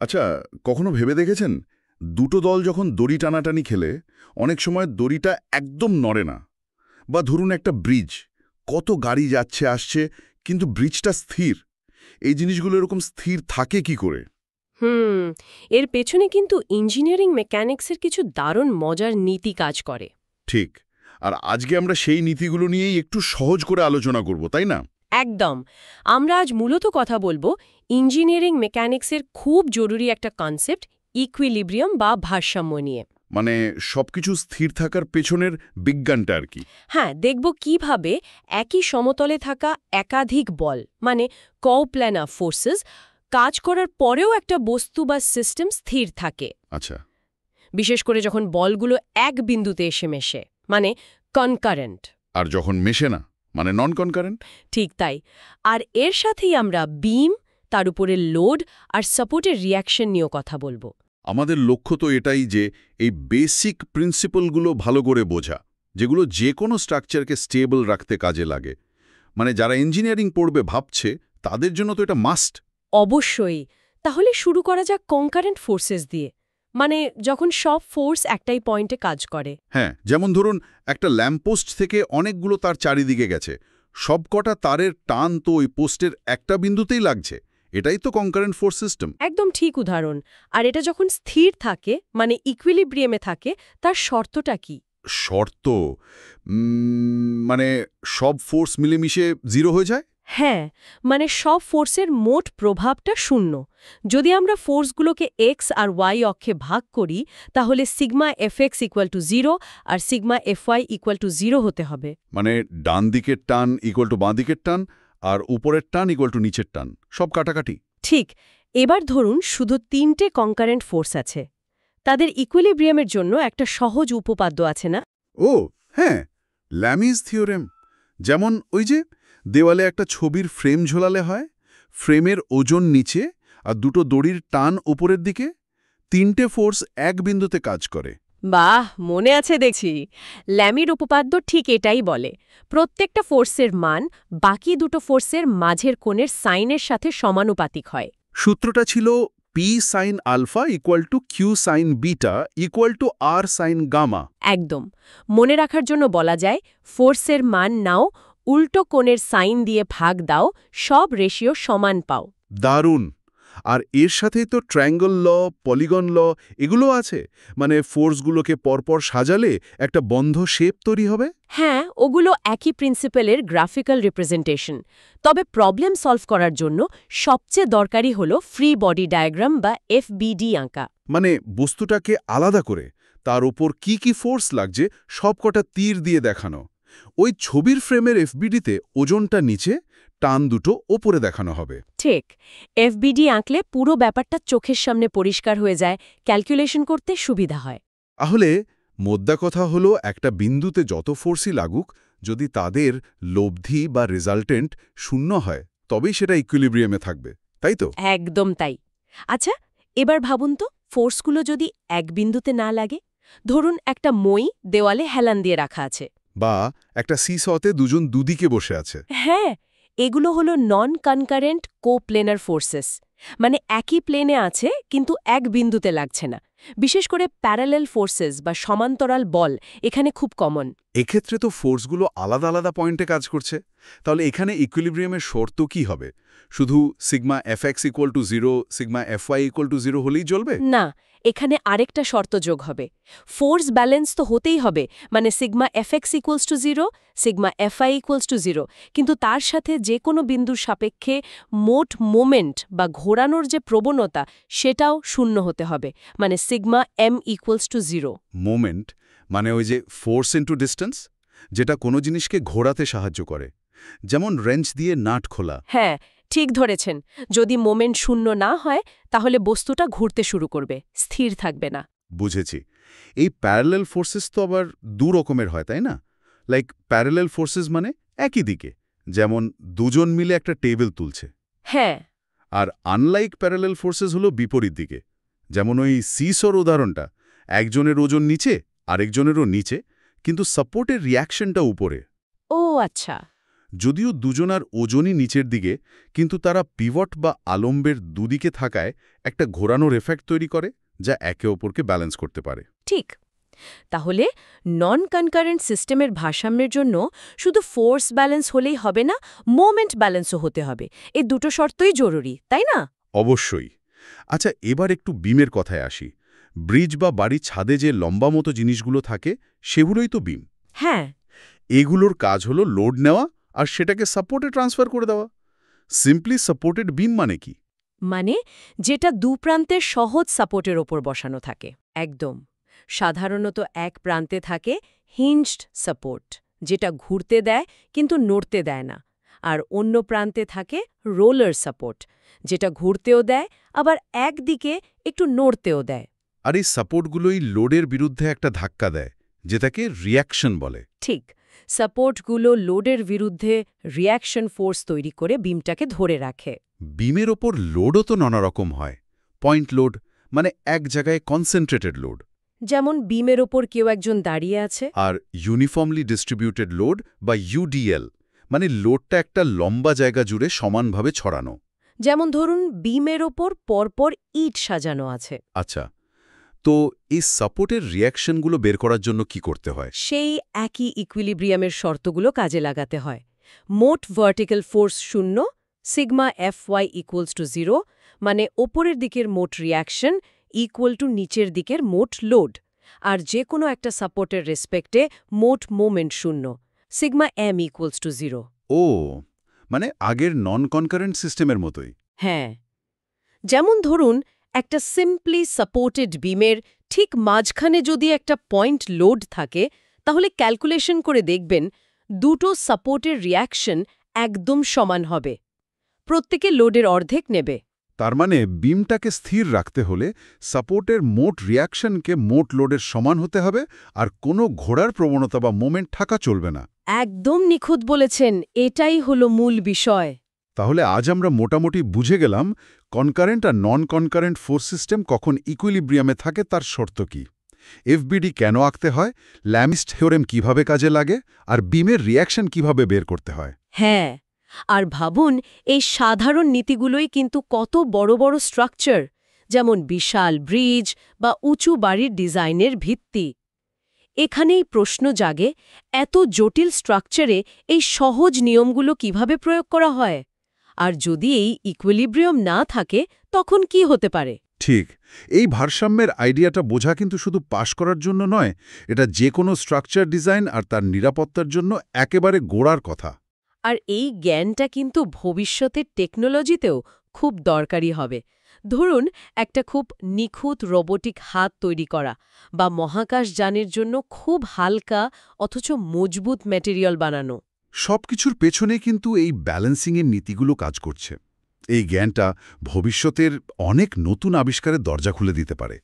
আচ্ছা, কখনো ভেবে দেখেছেন দুটো দল যখন দড়ি টানাটানি খেলে অনেক সময় দড়িটা একদম নড়ে না? বা ধরুন একটা ব্রিজ, কত গাড়ি যাচ্ছে আসছে কিন্তু ব্রিজটা স্থির। এই জিনিসগুলো এরকম স্থির থাকে কি করে? হুম এর পেছনে কিন্তু ইঞ্জিনিয়ারিং মেকানিক্সের কিছু দারুণ মজার নীতি কাজ করে। ঠিক। আর আজকে আমরা সেই নীতিগুলো নিয়েই একটু সহজ করে আলোচনা করব, তাই না? একদম। আমরা আজ মূলত কথা বলবো ইঞ্জিনিয়ারিং মেকানিক্সের খুব জরুরি একটা কনসেপ্ট, ইকুইলিব্রিয়াম বা ভারসাম্য নিয়ে। মানে সবকিছু স্থির থাকার পেছনের বিজ্ঞানটা আর কি। হ্যাঁ, দেখব কিভাবে একই সমতলে থাকা একাধিক বল মানে কো-প্ল্যানার ফোর্সেস কাজ করার পরেও একটা বস্তু বা সিস্টেম স্থির থাকে, আচ্ছা। বিশেষ করে যখন বলগুলো এক বিন্দুতে এসে মেশে, মানে কনকারেন্ট। আর যখন মেশে না, মানে নন কনকারেন্ট? ঠিক তাই। আর এর সাথেই আমরা বিম, তার উপরে লোড আর সাপোর্টের রিয়াকশন নিয়েও কথা বলবো। আমাদের লক্ষ্য তো এটাই যে এই বেসিক প্রিন্সিপলগুলো ভালো করে বোঝা, যেগুলো যে কোনো স্ট্রাকচারকে স্টেবল রাখতে কাজে লাগে। মানে যারা ইঞ্জিনিয়ারিং পড়বে ভাবছে, তাদের জন্য তো এটা মাস্ট। অবশ্যই। তাহলে শুরু করা যাক কনকারেন্ট ফোর্সেস দিয়ে, মানে যখন সব ফোর্স একটাই পয়েন্টে কাজ করে। হ্যাঁ, যেমন ধরুন একটা ল্যাম্পপোস্ট থেকে অনেকগুলো তার চারিদিকে গেছে, সবকটা তারের টান তো ওই পোস্টের একটা বিন্দুতেই লাগছে। এটাই তো কনকারেন্ট ফোর্স সিস্টেম। একদম ঠিক উদাহরণ। আর এটা যখন স্থির থাকে, মানে ইকুইলিব্রিয়ামে থাকে, তার শর্তটা কি? শর্ত? মানে সব ফোর্স মিলেমিশে জিরো হয়ে যায়। হ্যাঁ, মানে সব ফোর্সের মোট প্রভাবটা শূন্য। যদি আমরা ফোর্সগুলোকে এক্স আর ওয়াই অক্ষে ভাগ করি, তাহলে সিগমা এফএক্স ইকুয়াল টু 0 আর সিগমা এফওয়াই ইকুয়াল টু 0 হতে হবে। মানে ডান দিকের টান ইকুয়াল টু বাঁ দিকের টান, আর উপরের টান ইকুয়াল টু নিচের টান, সব কাটাকাটি। ঠিক। এবার ধরুন শুধু 3টে কনকারেন্ট ফোর্স আছে। তাদের ইকুইলিব্রিয়ামের জন্য একটা সহজ উপপাদ্য আছে না? ও হ্যাঁ, ল্যামিজ থিওরেম। যেমন ওই যে দেওয়ালে একটা ছবির ফ্রেম ঝোলালে হয়, ফ্রেমের ওজন নিচে আর দুটো দড়ির টান উপরের দিকে, তিনটে ফোর্স এক বিন্দুতে কাজ করে। বাহ, মনে আছে দেখছি। ল্যামির উপপাদ্য ঠিক এটাই বলে। প্রত্যেকটা ফোর্সের মান বাকি দুটো ফোর্সের মাঝের কোণের সাইনের সাথে সমানুপাতিক হয়। সূত্রটা ছিল P sine alpha equal to Q sine beta equal to R sine gamma. একদম। মনে রাখার জন্য বলা যায়, ফোর্সের মান নাও, উল্টো কোণের সাইন দিয়ে ভাগ দাও, সব রেশিও সমান পাও। দারুণ। আর এর সাথেই তো ট্রায়াঙ্গল ল, পলিগন ল এগুলো আছে। মানে ফোর্সগুলোকে পরপর সাজালে একটা বন্ধ শেপ তৈরি হবে। হ্যাঁ, ওগুলো একই প্রিন্সিপালের গ্রাফিক্যাল রিপ্রেজেন্টেশন। তবে প্রবলেম সলভ করার জন্য সবচেয়ে দরকারি হলো ফ্রি বডি ডায়াগ্রাম বা এফবিডি আঁকা। মানে বস্তুটাকে আলাদা করে তার উপর কি কি ফোর্স লাগছে সবকটা তীর দিয়ে দেখানো। ওই ছবির ফ্রেমের এফবিডিতে ওজনটা নিচে, টান দুটো ওপরে দেখানো হবে। ঠিক। এফবিডি আঁকলে পুরো ব্যাপারটা চোখের সামনে পরিষ্কার হয়ে যায়, ক্যালকুলেশন করতে সুবিধা হয়। তাহলে মোদ্দা কথা হলো একটা বিন্দুতে যত ফোর্সই লাগুক, যদি তাদের লব্ধি বা রেজাল্টেন্ট শূন্য হয় তবেই সেটা ইকুইলিব্রিয়ামে থাকবে, তাই তো? একদম তাই। আচ্ছা, এবার ভাবুন তো, ফোর্সগুলো যদি এক বিন্দুতে না লাগে, ধরুন একটা মই দেওয়ালে হেলান দিয়ে রাখা আছে। বা একটা সিসতে দুজন দুদিকে বসে আছে। হ্যাঁ, এগুলো হলো নন কনকারেন্ট কো-প্লেনার ফোর্সেস, মানে একই প্লেনে আছে কিন্তু এক বিন্দুতে লাগছে না। বিশেষ করে প্যারালেল ফোর্সেস বা সমান্তরাল বল এখানে খুব কমন। এক্ষেত্রে তো ফোর্সগুলো আলাদা আলাদা পয়েন্টে কাজ করছে। তাহলে এখানে ইকুইলিব্রিয়ামের শর্ত কি হবে? শুধু sigma FX equal to 0, sigma FY equal to 0 হলেই চলবে? না, এখানে আরেকটা শর্ত যোগ হবে। ফোর্স ব্যালেন্স তো হতেই হবে, মানে sigma FX equals to 0, sigma FI equals to 0, কিন্তু তার সাথে যে কোনো বিন্দুর সাপেক্ষে মোট মোমেন্ট বা ঘোরানোর যে প্রবণতা সেটাও শূন্য হতে হবে, মানে sigma M equals to 0। Moment মানে ওই যে ফোর্স ইন্টু ডিস্টেন্স, যেটা কোনো জিনিসকে ঘোরাতে সাহায্য করে, যেমন রেঞ্চ দিয়ে নাট খোলা। হ্যাঁ, ঠিক ধরেছেন। যদি মোমেন্ট শূন্য না হয়, তাহলে বস্তুটা ঘুরতে শুরু করবে, স্থির থাকবে না। বুঝেছি। এই প্যারালেল ফোর্সেস তো আবার দু রকমের হয়, তাই না? লাইক প্যারালেল ফোর্সেস মানে একই দিকে, যেমন দুজন মিলে একটা টেবিল তুলছে। হ্যাঁ। আর আনলাইক প্যারালেল ফোর্সেস হলো বিপরীত দিকে, যেমন ওই সিসর উদাহরণটা, একজনের ওজন নিচে আরেকজনেরও নিচে, কিন্তু সাপোর্টের রিয়াকশনটা উপরে। ও আচ্ছা। যদিও দুজনার ওজনই নিচের দিকে, কিন্তু তারা পিভট বা আলম্বের দুদিকে থাকায় একটা ঘোরানোর এফেক্ট তৈরি করে, যা একে অপরকে ব্যালেন্স করতে পারে। ঠিক। তাহলে নন কনকারেন্ট সিস্টেমের ভারসাম্যের জন্য শুধু ফোর্স ব্যালেন্স হলেই হবে না, মোমেন্ট ব্যালেন্সও হতে হবে। এই দুটো শর্তই জরুরি, তাই না? অবশ্যই। আচ্ছা, এবার একটু বিমের কথায় আসি। ব্রিজ বা বাড়ির ছাদে যে লম্বা মতো জিনিসগুলো থাকে, সেগুলোই তো বিম। হ্যাঁ। এগুলোর কাজ হলো লোড নেওয়া আর সেটাকে সাপোর্টে ট্রান্সফার করে দেওয়া। সিম্পলি সাপোর্টেড বিম মানে কি? মানে যেটা দুপ্রান্তের সহজ সাপোর্টের ওপর বসানো থাকে। একদম। সাধারণত এক প্রান্তে থাকে হিঞ্জড সাপোর্ট, যেটা ঘুরতে দেয় কিন্তু নড়তে দেয় না। আর অন্য প্রান্তে থাকে রোলার সাপোর্ট, যেটা ঘুরতেও দেয় আবার একদিকে একটু নড়তেও দেয়। আর এই সাপোর্টগুলোই লোডের বিরুদ্ধে একটা ধাক্কা দেয়, যেটাকে রিঅ্যাকশন বলে। ঠিক। সাপোর্টগুলো লোডের বিরুদ্ধে রিঅ্যাকশন ফোর্স তৈরি করে বিমটাকে ধরে রাখে। বিমের ওপর লোডও তো নানা রকম হয়। পয়েন্ট লোড মানে এক জায়গায় কনসেন্ট্রেটেড লোড, যেমন বিমের ওপর কেউ একজন দাঁড়িয়ে আছে। আর ইউনিফর্মলি ডিস্ট্রিবিউটেড লোড বা ইউডিএল মানে লোডটা একটা লম্বা জায়গা জুড়ে সমানভাবে ছড়ানো। যেমন ধরুন বিমের ওপর পরপর ইট সাজানো আছে। আচ্ছা, তো এই সাপোর্টের রিঅ্যাকশনগুলো বের করার জন্য কি করতে হয়? সেই একই ইকুইলিব্রিয়ামের শর্তগুলো কাজে লাগাতে হয়। মোট vertical force 0, sigma Fy equals to 0, মানে ওপরের দিকের মোট রিঅ্যাকশন ইকুয়াল টু নিচের দিকের মোট লোড। আর যে কোনো একটা সাপোর্টের রেসপেক্টে মোট moment 0, sigma M equals to 0। ও, মানে আগের নন কনকারেন্ট সিস্টেমের মতোই। হ্যাঁ। যেমন ধরুন একটা সিম্পলি সাপোর্টেড বিমের ঠিক মাঝখানে যদি একটা পয়েন্ট লোড থাকে, তাহলে ক্যালকুলেশন করে দেখবেন দুটো সাপোর্টের রিঅ্যাকশন একদম সমান হবে। প্রত্যেকে লোডের অর্ধেক নেবে। তার মানে বিমটাকে স্থির রাখতে হলে সাপোর্টের মোট রিঅ্যাকশনকে মোট লোডের সমান হতে হবে, আর কোনো ঘোরার প্রবণতা বা মোমেন্ট থাকা চলবে না। একদম নিখুঁত বলেছেন, এটাই হলো মূল বিষয়। তাহলে আজ আমরা মোটামুটি বুঝে গেলাম কনকারেন্ট আর নন কনকারেন্ট ফোর্স সিস্টেম কখন ইকুইলিব্রিয়ামে থাকে, তার শর্ত কি, এফবিডি কেন আঁকতে হয়, ল্যামিস থিওরেম কিভাবে কাজে লাগে, আর বিমের রিঅ্যাকশন কিভাবে বের করতে হয়। হ্যাঁ, আর ভাবুন এই সাধারণ নীতিগুলোই কিন্তু কত বড় বড় স্ট্রাকচার, যেমন বিশাল ব্রিজ বা উঁচু বাড়ির ডিজাইনের ভিত্তি। এখানেই প্রশ্ন জাগে, এত জটিল স্ট্রাকচারে এই সহজ নিয়মগুলো কিভাবে প্রয়োগ করা হয়? আর যদি এই ইকুইলিব্রিয়াম না থাকে, তখন কি হতে পারে? ঠিক, এই ভারসাম্যের আইডিয়াটা বোঝা কিন্তু শুধু পাশ করার জন্য নয়, এটা যে কোনো স্ট্রাকচার ডিজাইন আর তার নিরাপত্তার জন্য একেবারে গোড়ার কথা। আর এই জ্ঞানটা কিন্তু ভবিষ্যতের টেকনোলজিতেও খুব দরকারি হবে। ধরুন একটা খুব নিখুঁত রোবোটিক হাত তৈরি করা, বা মহাকাশযানের জন্য খুব হালকা অথচ মজবুত ম্যাটেরিয়াল বানানো। সবকিছুর পেছনে কিন্তু এই ব্যালেন্সিংয়ের নীতিগুলো কাজ করছে। এই জ্ঞানটা ভবিষ্যতের অনেক নতুন আবিষ্কারের দরজা খুলে দিতে পারে।